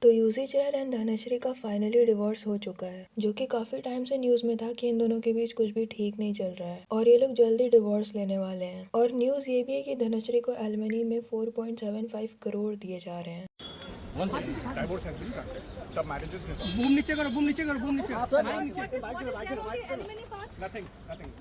तो UG Chahal and Dhanashree का finally divorce हो चुका है, जो कि काफी टाइम से न्यूज में था कि इन दोनों के बीच कुछ भी ठीक नहीं चल रहा है और ये लोग जल्दी डिवोर्स लेने वाले हैं। और न्यूज ये भी है कि धनश्री को एलिमनी में 4.75 करोड़ दिए जा रहे हैं। One second. Divorce has been granted. The marriage is dissolved. Boom नीचे करो, बूम नीचे करो, बूम नीचे Nothing.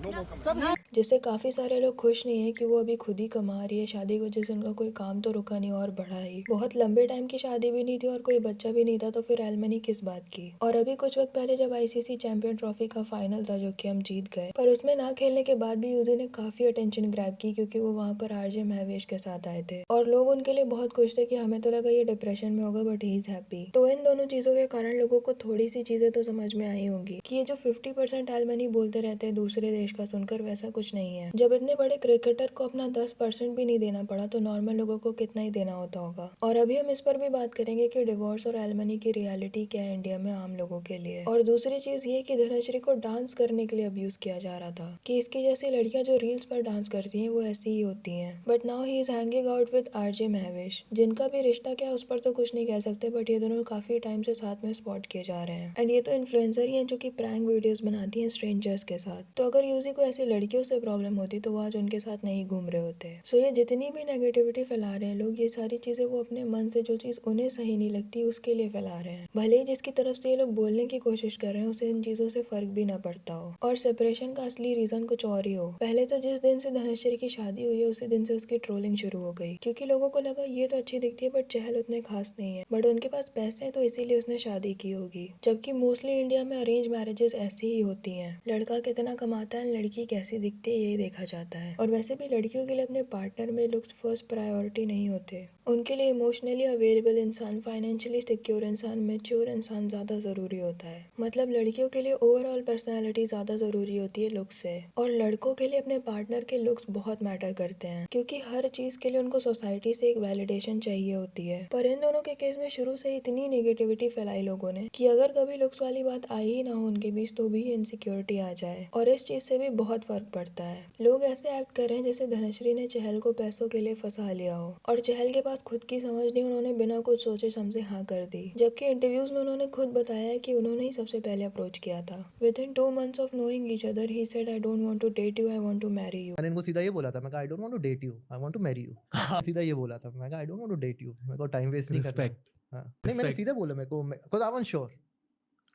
No more comment. जिससे काफी सारे लोग खुश नहीं है कि वो अभी खुद ही कमा रही है शादी की वजह से। उनका कोई काम तो रुका नहीं और बढ़ा ही। बहुत लंबे टाइम की शादी भी नहीं थी और कोई बच्चा भी नहीं था, तो फिर एलिमनी किस बात की। और अभी कुछ वक्त पहले जब आईसीसी चैंपियन ट्रॉफी का फाइनल था, जो कि हम जीत गए, पर उसमें ना खेलने के बाद भी यूजी ने काफी अटेंशन ग्रैब की, क्योंकि वो वहाँ पर आरजे महवेश के साथ आए थे और लोग उनके लिए बहुत खुश थे। कि हमें तो लगा ये डिप्रेशन में होगा, बट ही इज हैप्पी। तो इन दोनों चीजों के कारण लोगों को थोड़ी सी चीजें तो समझ में आई होंगी कि ये जो 50% एलिमनी बोलते रहते हैं दूसरे देश का सुनकर, वैसा कुछ नहीं है। जब इतने बड़े क्रिकेटर को अपना 10% भी नहीं देना पड़ा, तो नॉर्मल लोगों को कितना ही देना होता होगा। और अभी हम इस पर भी बात करेंगे कि डिवोर्स और एलिमनी की रियलिटी क्या है इंडिया में आम लोगों के लिए। और दूसरी चीज ये कि धनश्री को डांस करने के लिए अब्यूज किया जा रहा था, कि इसकी जैसी लड़कियां जो रील्स पर डांस करती हैं वो ऐसी ही होती हैं। But now he is hanging out with RJ Mahwish, जिनका भी रिश्ता क्या उस पर तो कुछ नहीं कह सकते, बट ये दोनों काफी टाइम से साथ में स्पॉट किए जा रहे हैं। एंड ये तो इन्फ्लुएंसर ही हैं जो कि प्रैंक वीडियोस बनाती हैं स्ट्रेंजर्स के साथ। तो अगर यूजी को ऐसी लड़कियों से प्रॉब्लम होती तो वो आज उनके साथ नहीं घूम रहे होते। सो ये जितनी भी नेगेटिविटी फैला रहे हैं लोग, ये सारी चीजें वो अपने मन से जो चीज उन्हें सही नहीं लगती उसके लिए फैला रहे हैं। भले ही जिसकी तरफ से ये लोग बोलने की कोशिश कर रहे हैं उसे इन चीजों से फर्क भी ना पड़ता हो और सेपरेशन का असली रीजन कुछ और ही हो। पहले तो जिस दिन से धनश्री की शादी हुई है उसी दिन से उसकी ट्रोलिंग शुरू हो गई, क्योंकि लोगों को लगा ये तो अच्छी दिखती है बट चहल उतने खास नहीं है, बट उनके पास पैसे हैं तो इसीलिए उसने शादी की होगी। जबकि मोस्टली इंडिया में अरेंज मैरिजेस ऐसी ही होती हैं, लड़का कितना कमाता है लड़की कैसी दिखती है यही देखा जाता है। और वैसे भी लड़कियों के लिए अपने पार्टनर में लुक्स फर्स्ट प्रायोरिटी नहीं होते, उनके लिए इमोशनली अवेलेबल इंसान, फाइनेंशियली सिक्योर इंसान, मेच्योर इंसान ज्यादा जरूरी होता है। मतलब लड़कियों के लिए ओवरऑल पर्सनैलिटी ज्यादा जरूरी होती है लुक्स से, और लड़कों के लिए अपने पार्टनर के लुक्स बहुत मैटर करते हैं, क्योंकि हर चीज के लिए उनको सोसाइटी से एक वैलिडेशन चाहिए होती है। पर इन दोनों के केस में शुरू से इतनी नेगेटिविटी फैलाई लोगों ने कि अगर कभी लुक्स वाली बात आई ही ना हो उनके बीच तो भी इनसिक्योरिटी आ जाए, और इस चीज से भी बहुत फर्क पड़ता है। लोग ऐसे एक्ट कर रहे हैं जैसे धनश्री ने चहल को पैसों के लिए फंसा लिया हो, और चहल के पास खुद की समझ नहीं, उन्होंने बिना कुछ सोचे समझे हाँ कर दी। जबकि इंटरव्यूज में उन्होंने खुद बताया है कि उन्होंने ही सबसे पहले अप्रोच किया था। Within 2 months of knowing each other he said I don't want to date you, I want to marry you. मैंने इनको सीधा ये बोला था, मैं कहा I don't want to date you, I want to marry you. सीधा ये बोला था, मैं कहा I don't want to date you, मेरे को टाइम वेस्ट नहीं करना। रिस्पेक्ट हाँ नहीं, मैंने सीधे बोला मेरे को, because I was sure.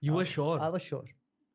You were sure I was sure,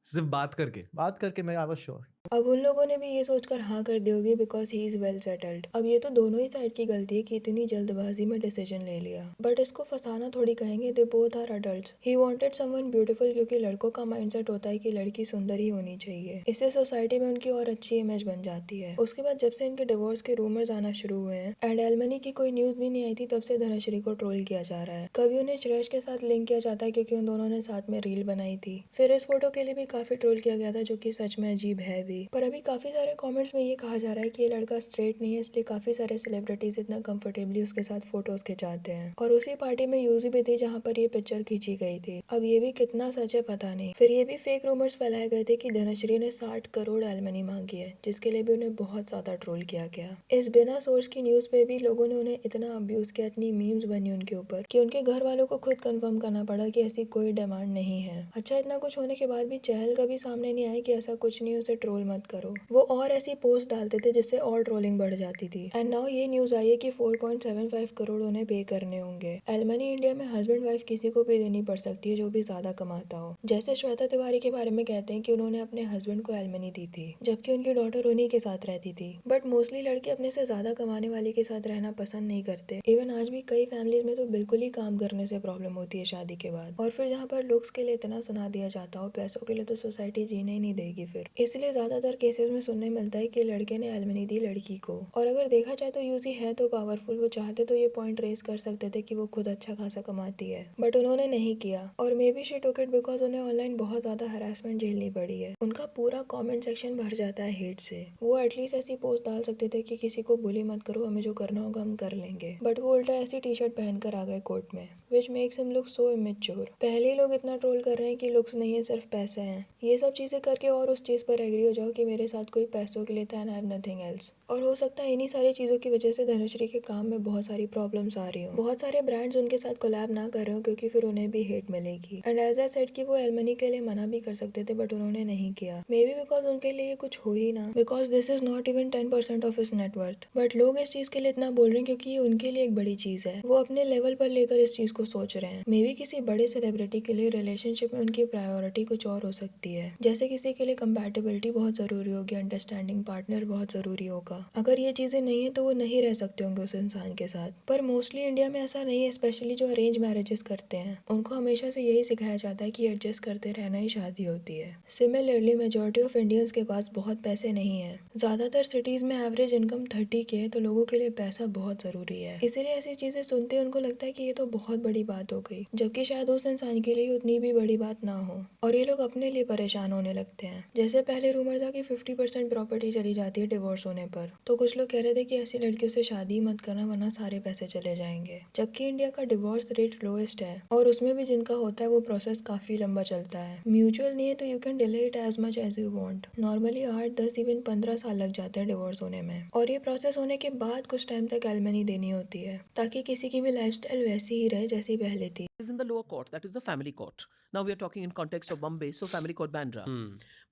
सिर्फ बात करके बात करके मैं आई वाज श्योर। अब उन लोगों ने भी ये सोचकर हाँ कर दी होगी because he is well settled. अब ये तो दोनों ही साइड की गलती है कि इतनी जल्दबाजी में डिसीजन ले लिया, बट इसको फंसाना थोड़ी कहेंगे, they both are adults. He wanted someone beautiful, क्योंकि लड़कों का माइंडसेट होता है कि लड़की सुंदर ही होनी चाहिए, इससे सोसाइटी में उनकी और अच्छी इमेज बन जाती है। उसके बाद जब से इनके डिवोर्स के रूमर्स आना शुरू हुए हैं एंड एलिमनी की कोई न्यूज भी नहीं आई थी, तब से धनश्री को ट्रोल किया जा रहा है। कभी उन्हें श्रेयस के साथ लिंक किया जाता है क्योंकि उन दोनों ने साथ में रील बनाई थी, फिर इस फोटो के लिए भी काफी ट्रोल किया गया था, जो कि सच में अजीब है भी। पर अभी काफी सारे कमेंट्स में ये कहा जा रहा है कि ये लड़का स्ट्रेट नहीं है, इसलिए काफी सारे सेलिब्रिटीज इतना कंफर्टेबली उसके साथ फोटोज खिंचाते हैं। और उसी पार्टी में यूजी भी थी जहाँ पर ये पिक्चर खींची गई थी। अब ये भी कितना सच है पता नहीं। फिर ये भी फेक रूमर्स फैलाए गए थे कि धनश्री ने 60 करोड़ एलिमनी मांगी है, जिसके लिए भी उन्हें बहुत ज्यादा ट्रोल किया गया। इस बिना सोर्स की न्यूज पे भी लोगों ने उन्हें इतना अब्यूज किया, इतनी मीम्स बनी उनके ऊपर कि उनके घर वालों को खुद कंफर्म करना पड़ा कि ऐसी कोई डिमांड नहीं है। अच्छा, इतना कुछ होने के बाद भी चहल का भी सामने नहीं आया कि ऐसा कुछ नहीं, उसे ट्रोल मत करो। वो और ऐसी पोस्ट डालते थे जिससे और ट्रोलिंग बढ़ जाती थी। एंड नाउ ये न्यूज आई है कि 4.75 करोड़ उन्हें पे करने होंगे। एलिमनी इंडिया में हस्बैंड वाइफ किसी को भी देनी पड़ सकती है जो भी ज्यादा कमाता हो। जैसे श्वेता तिवारी के बारे में कहते हैं कि उन्होंने अपने हस्बैंड को एलिमनी दी थी, जबकि उनकी डॉटर उन्हीं के साथ रहती थी। बट मोस्टली लड़के अपने से ज्यादा कमाने वाले के साथ रहना पसंद नहीं करते। इवन आज भी कई फैमिलीज में तो बिल्कुल ही काम करने से प्रॉब्लम होती है शादी के बाद। और फिर जहाँ पर लुक्स के लिए इतना सुना दिया जाता हो, पैसों के लिए तो सोसाइटी जीने ही नहीं देगी फिर। इसलिए ज्यादातर केसेस में सुनने मिलता है कि लड़के ने एलिमनी दी लड़की को। और अगर देखा जाए तो यूजी है तो पावरफुल, वो चाहते तो ये पॉइंट रेस कर सकते थे कि वो खुद अच्छा खासा कमाती है, बट उन्होंने नहीं किया। और may be she took it because उन्हें ऑनलाइन बहुत ज्यादा हरासमेंट झेलनी पड़ी है। उनका पूरा कमेंट सेक्शन भर जाता है हेट से। वो एटलीस्ट ऐसी पोस्ट डाल सकते थे कि किसी को बुली मत करो, हमें जो करना होगा हम कर लेंगे, बट वो उल्टा ऐसी टी शर्ट पहनकर आ गए कोर्ट में, which makes him look so immature. पहले ही लोग इतना ट्रोल कर रहे हैं कि लुक्स नहीं है सिर्फ पैसे हैं। ये सब चीजें करके और उस चीज पर एग्री हो जाओ कि मेरे साथ कोई पैसों के लिए था and I have nothing else. और हो सकता है इन्हीं सारी चीज़ों की वजह से धनुश्री के काम में बहुत सारी प्रॉब्लम्स आ रही हो। बहुत सारे ब्रांड्स उनके साथ कोलैब ना कर रहे हो क्योंकि फिर उन्हें भी हेट मिलेगी। एंड एज आई सेड कि वो एलमनी के लिए मना भी कर सकते थे बट उन्होंने नहीं किया। मे बी बिकॉज उनके लिए कुछ हो ही ना, because this is not even 10% of his net worth. But लोग इस चीज के लिए इतना बोल रहे हैं क्योंकि ये उनके लिए एक बड़ी चीज है। वो अपने लेवल पर लेकर इस चीज को सोच रहे हैं। मे बी किसी बड़े सेलिब्रिटी के लिए रिलेशनशिप में उनकी प्रायोरिटी कुछ और हो सकती है। जैसे किसी के लिए कंपैटिबिलिटी बहुत जरूरी होगी, अंडरस्टैंडिंग पार्टनर बहुत जरूरी होगा। अगर ये चीजें नहीं है तो वो नहीं रह सकते होंगे उस इंसान के साथ। पर मोस्टली इंडिया में ऐसा नहीं है, स्पेशली जो अरेंज मैरिजेस करते हैं उनको हमेशा से यही सिखाया जाता है कि एडजस्ट करते रहना ही शादी होती है। सिमिलरली मेजॉरिटी ऑफ इंडियंस के पास बहुत पैसे नहीं है। ज्यादातर सिटीज में एवरेज इनकम 30 के है, तो लोगों के लिए पैसा बहुत जरूरी है। इसीलिए ऐसी चीजें सुनते ही उनको लगता है कि ये तो बहुत बड़ी बात हो गई, जबकि शायद उस इंसान के लिए उतनी भी बड़ी बात ना हो। और ये लोग अपने लिए परेशान होने लगते हैं। जैसे पहले रूमर था कि 50% प्रॉपर्टी चली जाती है डिवोर्स होने पर, तो कुछ लोग कह रहे थे कि ऐसी लड़कियों से शादी मत करना वरना सारे पैसे चले जाएंगे। जबकि इंडिया का डिवोर्स रेट लोएस्ट है और उसमें भी जिनका होता है वो प्रोसेस काफी लंबा चलता है। म्यूचुअल नहीं है तो you can delay it as much as you want. Normally 8, 10, even 15 साल लग जाते हैं डिवोर्स होने में। और ये प्रोसेस होने के बाद कुछ टाइम तक एलिमनी देनी होती है ताकि किसी की भी लाइफस्टाइल वैसी ही रहे जैसी पहले थी। is in the lower court, that is the family court. Now we are talking in context of Bombay, so family court Bandra.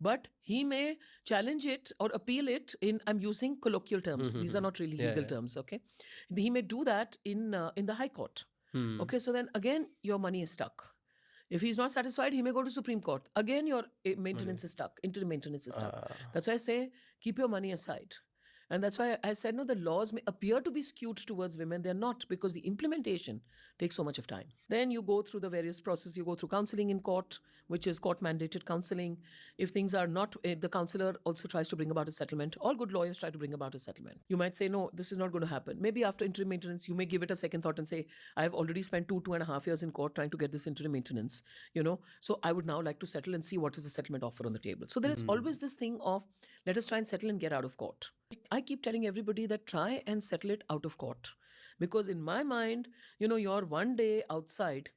But he may challenge it or appeal it in, I'm using colloquial terms, these are not really legal terms, okay? He may do that in the high court. Okay, so then again your money is stuck. If he's not satisfied, he may go to Supreme Court. Again your maintenance is stuck, interim maintenance is stuck. That's why I say keep your money aside. And that's why I said, no, the laws may appear to be skewed towards women. They're not, because the implementation takes so much of time. Then you go through the various processes. You go through counseling in court, which is court-mandated counseling. If things are not, the counselor also tries to bring about a settlement. All good lawyers try to bring about a settlement. You might say, no, this is not going to happen. Maybe after interim maintenance, you may give it a second thought and say, I've already spent 2.5 years in court trying to get this interim maintenance, so I would now like to settle and see what is the settlement offer on the table. So there is always this thing of, let us try and settle and get out of court. I keep telling everybody that try and settle it out of court. Because in my mind, your one day outside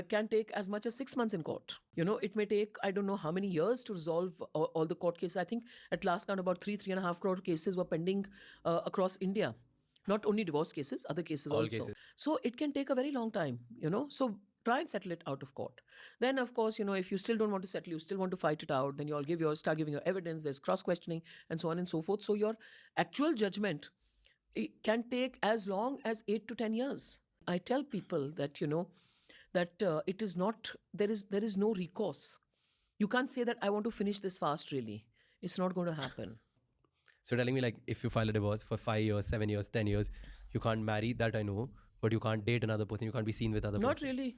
can take as much as 6 months in court. It may take, I don't know how many years to resolve all the court cases. I think at last count about 3.5 crore cases were pending across India. Not only divorce cases, other cases All also. cases. So it can take a very long time, So try and settle it out of court. Then, of course, if you still don't want to settle, you still want to fight it out, then you all start giving your evidence, there's cross-questioning, and so on and so forth. So your actual judgment can take as long as 8 to 10 years. I tell people that, that it is not, there is no recourse. You can't say that I want to finish this fast, really. It's not going to happen. So telling me, like, if you file a divorce for 5 years, 7 years, 10 years, you can't marry, that I know, but you can't date another person, you can't be seen with other person. Not really.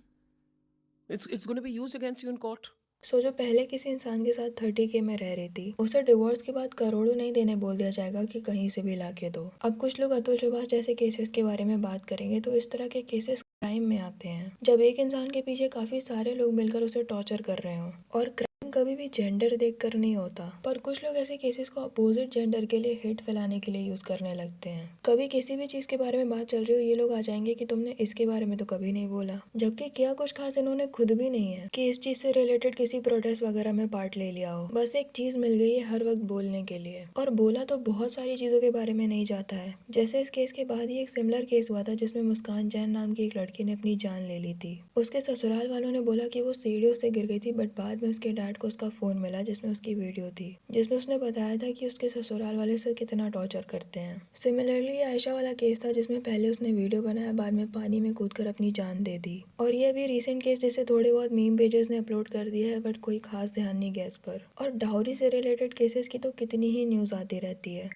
It's going to be used against you in court. जो पहले किसी इंसान के साथ 30K में रह रही थी, उसे डिवोर्स के बाद करोड़ों नहीं देने बोल दिया जाएगा कि कहीं से भी लाके दो। अब कुछ लोग अतुल सुभाष जैसे केसेस के बारे में बात करेंगे तो इस तरह के केसेस क्राइम में आते हैं जब एक इंसान के पीछे काफी सारे लोग मिलकर उसे टॉर्चर कर रहे हो। और क्राइम कभी भी जेंडर देखकर नहीं होता, पर कुछ लोग ऐसे केसेस को अपोजिट जेंडर के लिए हेट फैलाने के लिए यूज करने लगते हैं। कभी किसी भी चीज के बारे में बात चल रही हो, ये लोग आ जाएंगे कि तुमने इसके बारे में तो कभी नहीं बोला, जबकि किया कुछ खास इन्होंने खुद भी नहीं है कि इस चीज से रिलेटेड किसी प्रोटेस्ट वगैरह में पार्ट ले लिया हो। बस एक चीज मिल गई है हर वक्त बोलने के लिए, और बोला तो बहुत सारी चीजों के बारे में नहीं जाता है। जैसे इस केस के बाद ही एक सिमिलर केस हुआ था जिसमें मुस्कान जैन नाम की एक लड़की ने अपनी जान ले ली थी। उसके ससुराल वालों ने बोला कि वो सीढ़ियों से गिर गई थी, बट बाद में उसके डैड को उसका फोन मिला जिसमें उसकी वीडियो थी, जिसमें उसने बताया था कि उसके ससुराल वाले उसे कितना टॉर्चर करते हैं। सिमिलरली आयशा वाला केस था जिसमें पहले उसने वीडियो बनाया, बाद में पानी में कूदकर अपनी जान दे दी। और ये भी रीसेंट केस जिसे थोड़े बहुत मीम पेजेस ने अपलोड कर दिया है, बट कोई खास ध्यान नहीं गया इस पर। और डाउरी से रिलेटेड केसेस की तो कितनी ही न्यूज आती रहती है।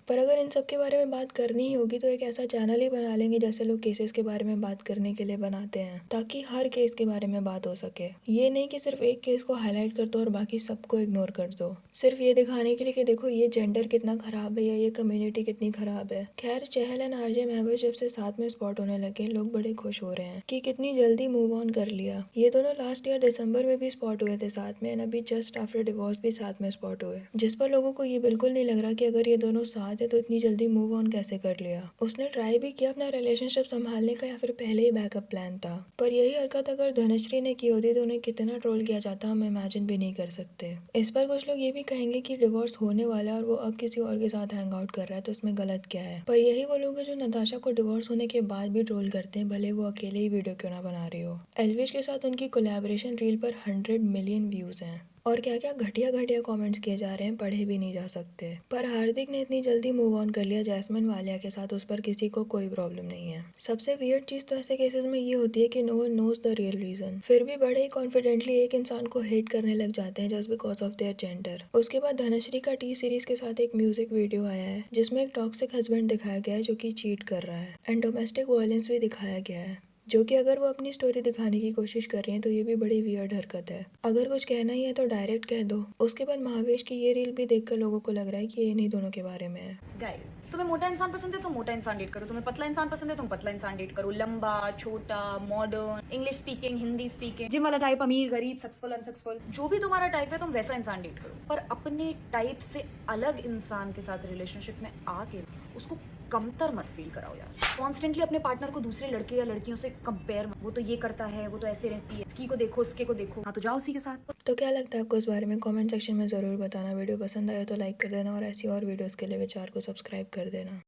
पर अगर इन सब के बारे में बात करनी ही होगी तो एक ऐसा चैनल ही बना लेंगे जैसे लोग केसेस के बारे में बात करने के लिए बनाते हैं, ताकि हर केस के बारे में बात हो सके। ये नहीं कि सिर्फ एक केस को हाईलाइट कर दो और बाकी सबको इग्नोर कर दो, सिर्फ ये दिखाने के लिए कि देखो ये जेंडर कितना खराब है या ये कम्युनिटी कितनी खराब है। खैर, चहल एंड आरजे महबूब जब से साथ में स्पॉट होने लगे, लोग बड़े खुश हो रहे हैं कि कितनी जल्दी मूव ऑन कर लिया। ये दोनों लास्ट ईयर दिसंबर में भी स्पॉट हुए थे साथ में, एंड अभी जस्ट आफ्टर डिवोर्स भी साथ में स्पॉट हुए, जिस पर लोगों को ये बिल्कुल नहीं लग रहा कि अगर ये दोनों साथ बात है तो इतनी जल्दी मूव ऑन कैसे कर लिया। उसने ट्राई भी किया अपना रिलेशनशिप संभालने का या फिर पहले ही बैकअप प्लान था। पर यही हरकत अगर धनश्री ने की होती तो उन्हें कितना ट्रोल किया जाता हम इमेजिन भी नहीं कर सकते। इस पर कुछ लोग ये भी कहेंगे कि डिवोर्स होने वाला है और वो अब किसी और के साथ हैंग आउट कर रहा है तो उसमें गलत क्या है। पर यही वो लोग हैं जो नताशा को डिवोर्स होने के बाद भी ट्रोल करते हैं, भले वो अकेले ही वीडियो क्यों ना बना रही हो। एल्विश के साथ उनकी कोलैबोरेशन रील पर 100 मिलियन व्यूज हैं और क्या क्या घटिया घटिया कमेंट्स किए जा रहे हैं, पढ़े भी नहीं जा सकते। पर हार्दिक ने इतनी जल्दी मूव ऑन कर लिया जैस्मिन वालिया के साथ, उस पर किसी को कोई प्रॉब्लम नहीं है। सबसे वियर्ड चीज तो ऐसे केसेस में ये होती है कि no one knows the real reason, फिर भी बड़े ही कॉन्फिडेंटली एक इंसान को हेट करने लग जाते हैं just because of their gender. उसके बाद धनश्री का टी सीरीज के साथ एक म्यूजिक वीडियो आया है जिसमें एक टॉक्सिक हस्बैंड दिखाया गया है जो कि चीट कर रहा है एंड डोमेस्टिक वायलेंस भी दिखाया गया है, जो कि अगर वो अपनी स्टोरी दिखाने की कोशिश कर रही हैं तो ये भी बड़ी वियर्ड हरकत है। अगर कुछ कहना ही है तो डायरेक्ट कह दो। उसके बाद महावेश की ये रील भी देखकर लोगों को लग रहा है कि ये इन्हीं दोनों के बारे में है। गाइस, तुम्हें मोटा इंसान पसंद है तो मोटा इंसान डेट करो, तुम्हें पतला इंसान पसंद है तुम पतला इंसान डेट करो, लंबा छोटा modern English speaking Hindi speaking gym वाला टाइप अमीर गरीब सक्सेसफुल अनसक्सेसफुल जो भी तुम्हारा टाइप है तुम वैसा इंसान डेट करो। पर अपने टाइप से अलग इंसान के साथ रिलेशनशिप में आके उसको कमतर मत फील कराओ यार। कॉन्स्टेंटली अपने पार्टनर को दूसरे लड़के या लड़कियों से कंपेयर, वो तो ये करता है वो तो ऐसे रहती है, इसकी को देखो उसके को देखो, हाँ तो जाओ उसी के साथ। तो क्या लगता है आपको इस बारे में? कमेंट सेक्शन में ज़रूर बताना। वीडियो पसंद आया तो लाइक कर देना और ऐसी और वीडियोस के लिए विचार को सब्सक्राइब कर देना।